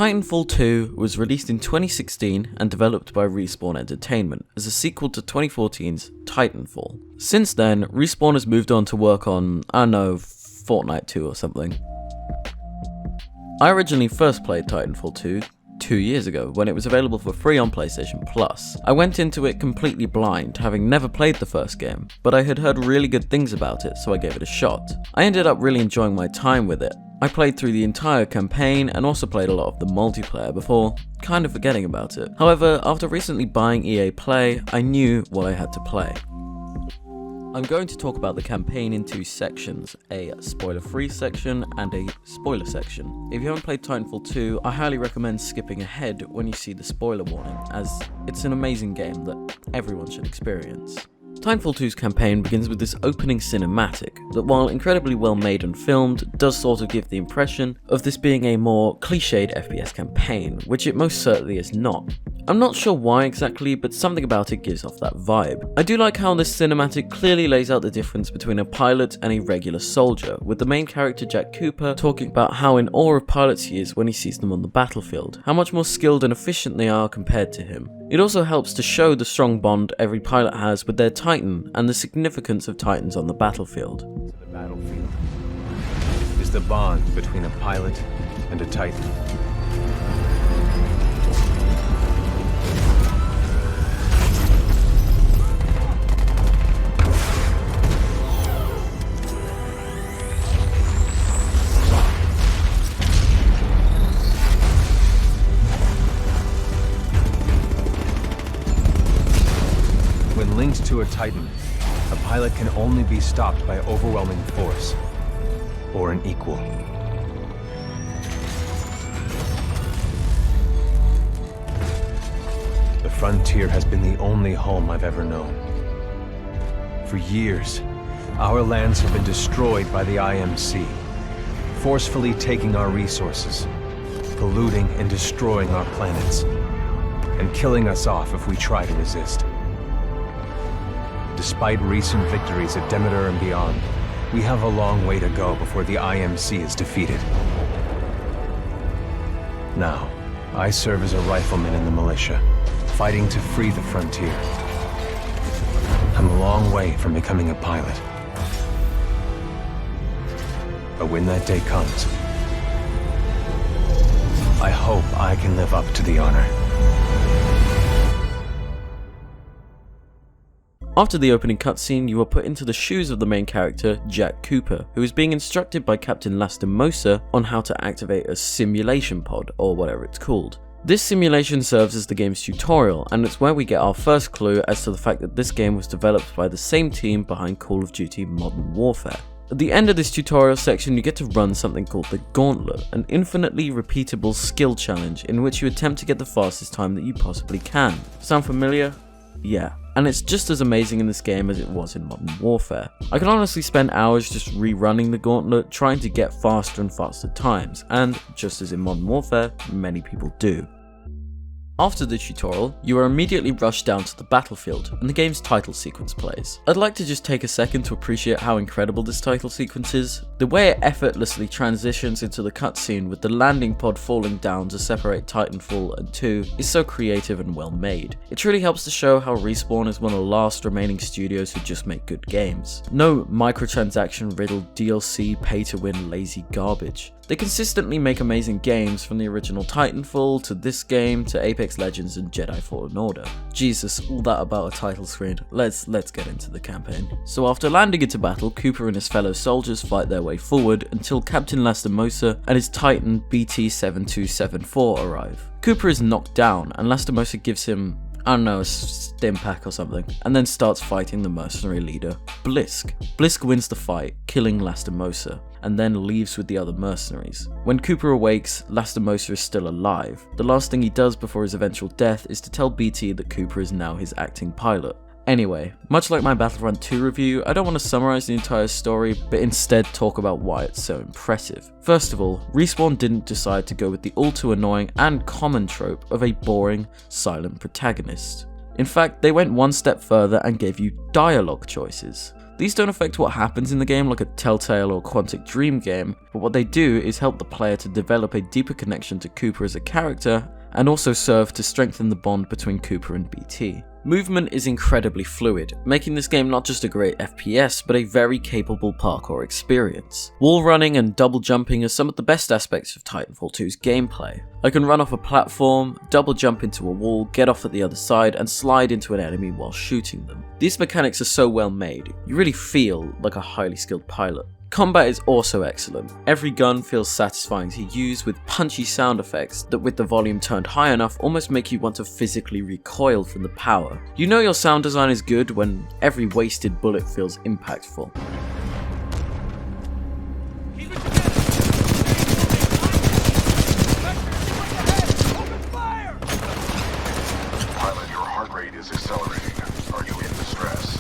Titanfall 2 was released in 2016 and developed by Respawn Entertainment as a sequel to 2014's Titanfall. Since then, Respawn has moved on to work on, I don't know, Fortnite 2 or something. I originally first played Titanfall 2 years ago when it was available for free on PlayStation Plus. I went into it completely blind, having never played the first game, but I had heard really good things about it, so I gave it a shot. I ended up really enjoying my time with it. I played through the entire campaign and also played a lot of the multiplayer before kind of forgetting about it. However, after recently buying EA Play, I knew what I had to play. I'm going to talk about the campaign in two sections, a spoiler-free section and a spoiler section. If you haven't played Titanfall 2, I highly recommend skipping ahead when you see the spoiler warning, as it's an amazing game that everyone should experience. Titanfall 2's campaign begins with this opening cinematic that, while incredibly well made and filmed, does sort of give the impression of this being a more cliched FPS campaign, which it most certainly is not. I'm not sure why exactly, but something about it gives off that vibe. I do like how this cinematic clearly lays out the difference between a pilot and a regular soldier, with the main character Jack Cooper talking about how in awe of pilots he is when he sees them on the battlefield, how much more skilled and efficient they are compared to him. It also helps to show the strong bond every pilot has with their Titan and the significance of Titans on the battlefield. The battlefield is the bond between a pilot and a Titan. When linked to a Titan, a pilot can only be stopped by overwhelming force, or an equal. The frontier has been the only home I've ever known. For years, our lands have been destroyed by the IMC, forcefully taking our resources, polluting and destroying our planets, and killing us off if we try to resist. Despite recent victories at Demeter and beyond, we have a long way to go before the IMC is defeated. Now, I serve as a rifleman in the militia, fighting to free the frontier. I'm a long way from becoming a pilot. But when that day comes, I hope I can live up to the honor. After the opening cutscene, you are put into the shoes of the main character, Jack Cooper, who is being instructed by Captain Lastimosa on how to activate a simulation pod, or whatever it's called. This simulation serves as the game's tutorial, and it's where we get our first clue as to the fact that this game was developed by the same team behind Call of Duty Modern Warfare. At the end of this tutorial section, you get to run something called the Gauntlet, an infinitely repeatable skill challenge in which you attempt to get the fastest time that you possibly can. Sound familiar? Yeah. And it's just as amazing in this game as it was in Modern Warfare. I can honestly spend hours just rerunning the Gauntlet, trying to get faster and faster times, and just as in Modern Warfare, many people do. After the tutorial, you are immediately rushed down to the battlefield, and the game's title sequence plays. I'd like to just take a second to appreciate how incredible this title sequence is. The way it effortlessly transitions into the cutscene with the landing pod falling down to separate Titanfall and 2 is so creative and well made. It truly helps to show how Respawn is one of the last remaining studios who just make good games. No microtransaction riddled DLC pay-to-win lazy garbage. They consistently make amazing games, from the original Titanfall to this game to Apex Legends and Jedi Fallen Order. Jesus, all that about a title screen. Let's get into the campaign. So after landing into battle, Cooper and his fellow soldiers fight their way forward until Captain Lastimosa and his Titan BT-7274 arrive. Cooper is knocked down and Lastimosa gives him, I don't know, a stim pack or something, and then starts fighting the mercenary leader, Blisk. Blisk wins the fight, killing Lastimosa, and then leaves with the other mercenaries. When Cooper awakes, Lastimosa is still alive. The last thing he does before his eventual death is to tell BT that Cooper is now his acting pilot. Anyway, much like my Battlefront 2 review, I don't want to summarize the entire story, but instead talk about why it's so impressive. First of all, Respawn didn't decide to go with the all too annoying and common trope of a boring, silent protagonist. In fact, they went one step further and gave you dialogue choices. These don't affect what happens in the game like a Telltale or Quantic Dream game, but what they do is help the player to develop a deeper connection to Cooper as a character, and also serve to strengthen the bond between Cooper and BT. Movement is incredibly fluid, making this game not just a great FPS, but a very capable parkour experience. Wall running and double jumping are some of the best aspects of Titanfall 2's gameplay. I can run off a platform, double jump into a wall, get off at the other side, and slide into an enemy while shooting them. These mechanics are so well made, you really feel like a highly skilled pilot. Combat is also excellent. Every gun feels satisfying to use with punchy sound effects that, with the volume turned high enough, almost make you want to physically recoil from the power. You know your sound design is good when every wasted bullet feels impactful. Pilot, your heart rate is accelerating. Are you in distress?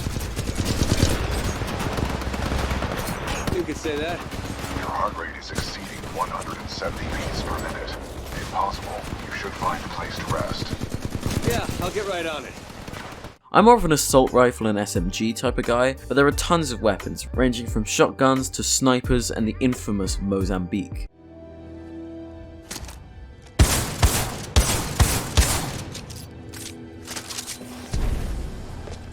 You could say that. Your heart rate is exceeding 170 beats per minute. If possible, you should find a place to rest. Yeah, I'll get right on it. I'm more of an assault rifle and SMG type of guy, but there are tons of weapons, ranging from shotguns to snipers and the infamous Mozambique.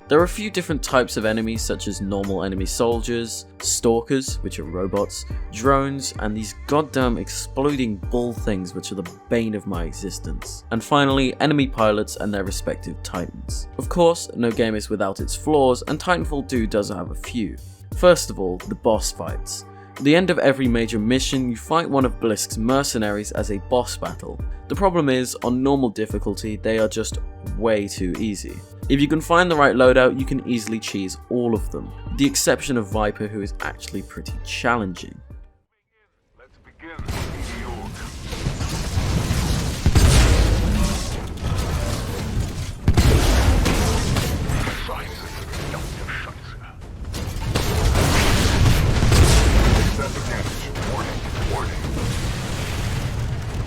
There are a few different types of enemies, such as normal enemy soldiers, stalkers, which are robots, drones, and these goddamn exploding bull things which are the bane of my existence. And finally, enemy pilots and their respective titans. Of course, no game is without its flaws, and Titanfall 2 does have a few. First of all, the boss fights. At the end of every major mission, you fight one of Blisk's mercenaries as a boss battle. The problem is, on normal difficulty, they are just way too easy. If you can find the right loadout, you can easily cheese all of them, with the exception of Viper, who is actually pretty challenging. Let's begin. Idiot. Excessive damage. Warning. Warning.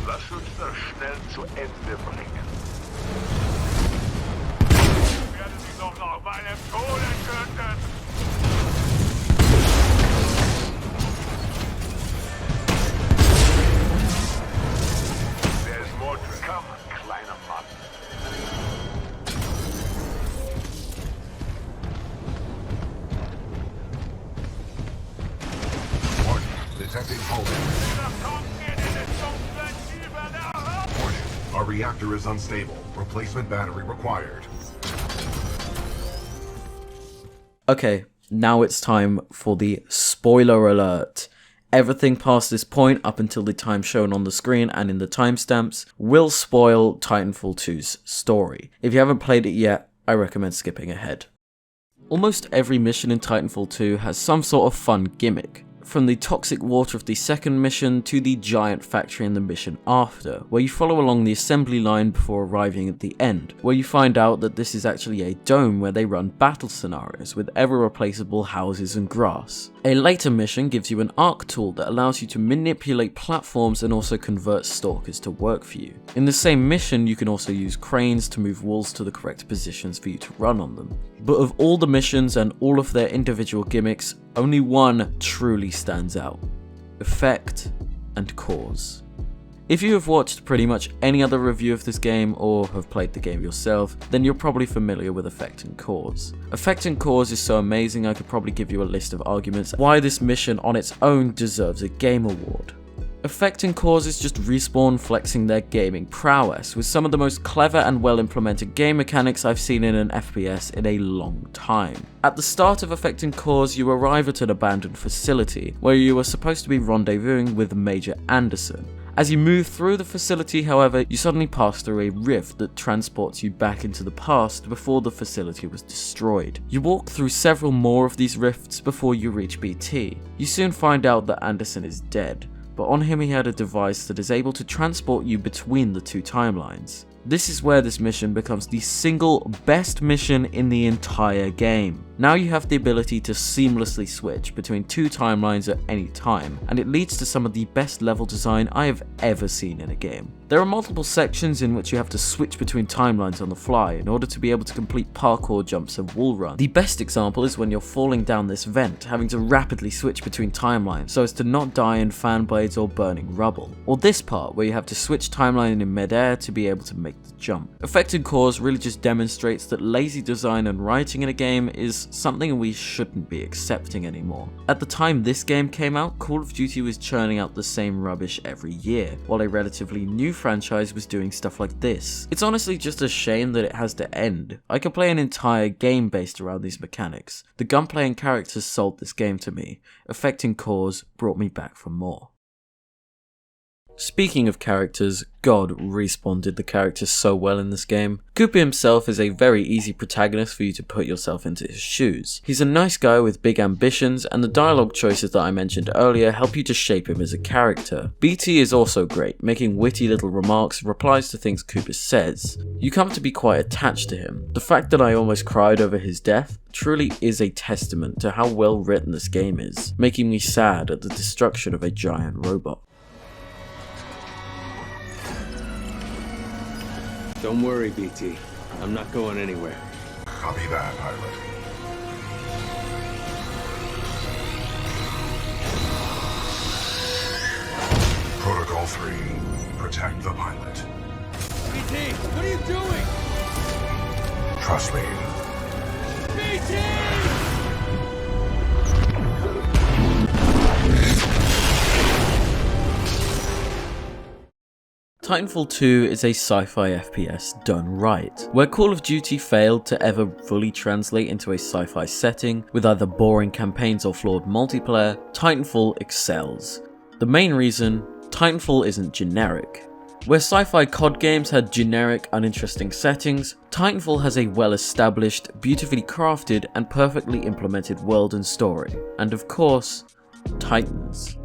Lass uns das schnell zu Ende bringen. Noch meinem Tode töten! There's more to come, kleiner Mann. Warning, detecting holding. Warning, our reactor is unstable. Replacement battery required. Okay, now it's time for the spoiler alert. Everything past this point, up until the time shown on the screen and in the timestamps, will spoil Titanfall 2's story. If you haven't played it yet, I recommend skipping ahead. Almost every mission in Titanfall 2 has some sort of fun gimmick. From the toxic water of the second mission to the giant factory in the mission after, where you follow along the assembly line before arriving at the end, where you find out that this is actually a dome where they run battle scenarios with ever-replaceable houses and grass. A later mission gives you an arc tool that allows you to manipulate platforms and also convert stalkers to work for you. In the same mission, you can also use cranes to move walls to the correct positions for you to run on them. But of all the missions and all of their individual gimmicks, only one truly stands out: effect and cause. If you have watched pretty much any other review of this game or have played the game yourself, then you're probably familiar with effect and cause. Effect and cause is so amazing I could probably give you a list of arguments why this mission on its own deserves a Game Award. Effect and cause is just Respawn flexing their gaming prowess with some of the most clever and well implemented game mechanics I've seen in an FPS in a long time. At the start of Effect and Cause, you arrive at an abandoned facility where you are supposed to be rendezvousing with Major Anderson. As you move through the facility, however, you suddenly pass through a rift that transports you back into the past before the facility was destroyed. You walk through several more of these rifts before you reach BT. You soon find out that Anderson is dead, but on him he had a device that is able to transport you between the two timelines. This is where this mission becomes the single best mission in the entire game. Now you have the ability to seamlessly switch between two timelines at any time, and it leads to some of the best level design I have ever seen in a game. There are multiple sections in which you have to switch between timelines on the fly in order to be able to complete parkour jumps and wall runs. The best example is when you're falling down this vent, having to rapidly switch between timelines so as to not die in fan blades or burning rubble. Or this part where you have to switch timeline in midair to be able to make the jump. Affected Cause really just demonstrates that lazy design and writing in a game is something we shouldn't be accepting anymore. At the time this game came out, Call of Duty was churning out the same rubbish every year, while a relatively new franchise was doing stuff like this. It's honestly just a shame that it has to end. I could play an entire game based around these mechanics. The gunplay and characters sold this game to me. Affecting Cause brought me back for more. Speaking of characters, God, Respawn did the characters so well in this game. Cooper himself is a very easy protagonist for you to put yourself into his shoes. He's a nice guy with big ambitions, and the dialogue choices that I mentioned earlier help you to shape him as a character. BT is also great, making witty little remarks and replies to things Cooper says. You come to be quite attached to him. The fact that I almost cried over his death truly is a testament to how well written this game is, making me sad at the destruction of a giant robot. Don't worry, BT. I'm not going anywhere. Copy that, pilot. Protocol 3. Protect the pilot. BT, what are you doing? Trust me. BT! Titanfall 2 is a sci-fi FPS done right, where Call of Duty failed to ever fully translate into a sci-fi setting with either boring campaigns or flawed multiplayer. Titanfall excels. The main reason, Titanfall isn't generic. Where sci-fi COD games had generic, uninteresting settings, Titanfall has a well-established, beautifully crafted, and perfectly implemented world and story. And of course, Titans.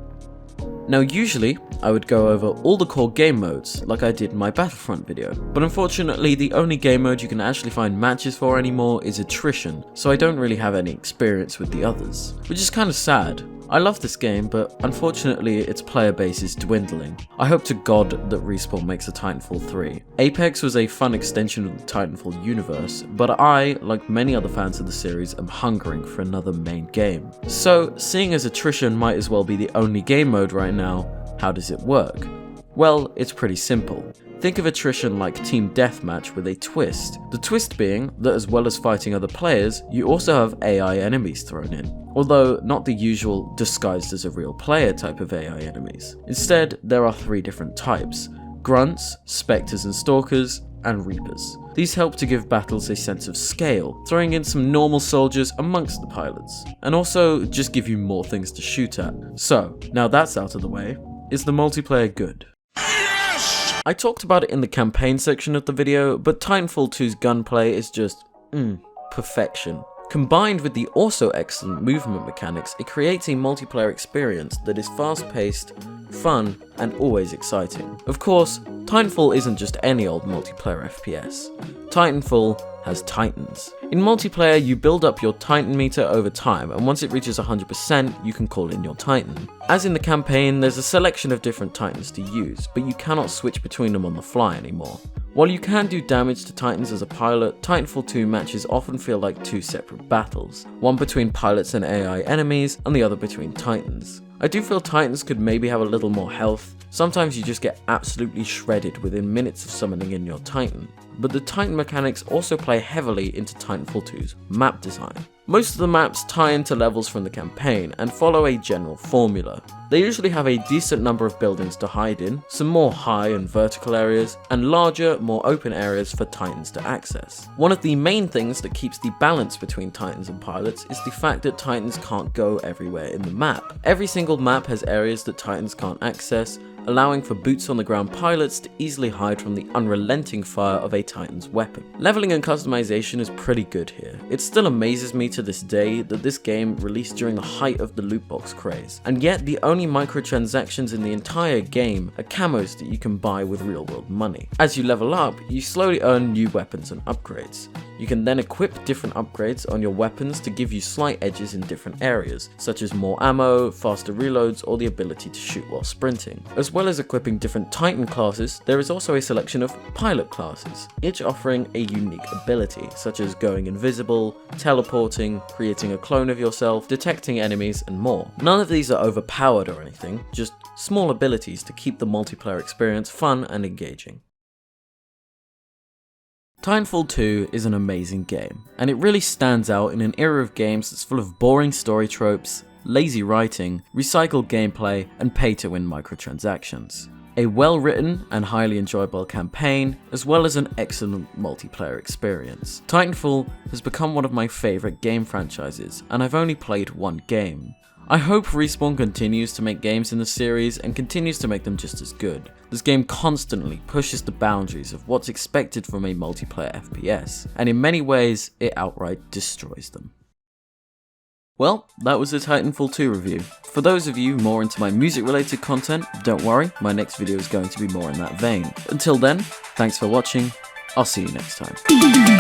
Now usually, I would go over all the core game modes like I did in my Battlefront video, but unfortunately the only game mode you can actually find matches for anymore is Attrition, so I don't really have any experience with the others, which is kind of sad. I love this game, but unfortunately its player base is dwindling. I hope to God that Respawn makes a Titanfall 3. Apex was a fun extension of the Titanfall universe, but I, like many other fans of the series, am hungering for another main game. So, seeing as Attrition might as well be the only game mode right now, how does it work? Well, it's pretty simple. Think of Attrition like Team Deathmatch with a twist. The twist being that as well as fighting other players, you also have AI enemies thrown in. Although not the usual disguised as a real player type of AI enemies. Instead, there are 3 different types: Grunts, Spectres and Stalkers, and Reapers. These help to give battles a sense of scale, throwing in some normal soldiers amongst the pilots, and also just give you more things to shoot at. So, now that's out of the way, is the multiplayer good? I talked about it in the campaign section of the video, but Titanfall 2's gunplay is just, perfection. Combined with the also excellent movement mechanics, it creates a multiplayer experience that is fast-paced, fun, and always exciting. Of course, Titanfall isn't just any old multiplayer FPS. Titanfall has Titans. In multiplayer, you build up your Titan meter over time, and once it reaches 100%, you can call in your Titan. As in the campaign, there's a selection of different Titans to use, but you cannot switch between them on the fly anymore. While you can do damage to Titans as a pilot, Titanfall 2 matches often feel like 2 separate battles, one between pilots and AI enemies, and the other between Titans. I do feel Titans could maybe have a little more health. Sometimes you just get absolutely shredded within minutes of summoning in your Titan. But the Titan mechanics also play heavily into Titanfall 2's map design. Most of the maps tie into levels from the campaign and follow a general formula. They usually have a decent number of buildings to hide in, some more high and vertical areas, and larger, more open areas for Titans to access. One of the main things that keeps the balance between Titans and pilots is the fact that Titans can't go everywhere in the map. Every single map has areas that Titans can't access, allowing for boots on the ground pilots to easily hide from the unrelenting fire of a Titan's weapon. Leveling and customization is pretty good here. It still amazes me to this day that this game released during the height of the loot box craze, and yet the only microtransactions in the entire game are camos that you can buy with real world money. As you level up, you slowly earn new weapons and upgrades. You can then equip different upgrades on your weapons to give you slight edges in different areas, such as more ammo, faster reloads, or the ability to shoot while sprinting. As well as equipping different Titan classes, there is also a selection of pilot classes, each offering a unique ability, such as going invisible, teleporting, creating a clone of yourself, detecting enemies, and more. None of these are overpowered or anything, just small abilities to keep the multiplayer experience fun and engaging. Titanfall 2 is an amazing game, and it really stands out in an era of games that's full of boring story tropes, lazy writing, recycled gameplay, and pay-to-win microtransactions. A well-written and highly enjoyable campaign, as well as an excellent multiplayer experience. Titanfall has become one of my favourite game franchises, and I've only played one game. I hope Respawn continues to make games in the series and continues to make them just as good. This game constantly pushes the boundaries of what's expected from a multiplayer FPS, and in many ways, it outright destroys them. Well, that was the Titanfall 2 review. For those of you more into my music related content, don't worry, my next video is going to be more in that vein. Until then, thanks for watching, I'll see you next time.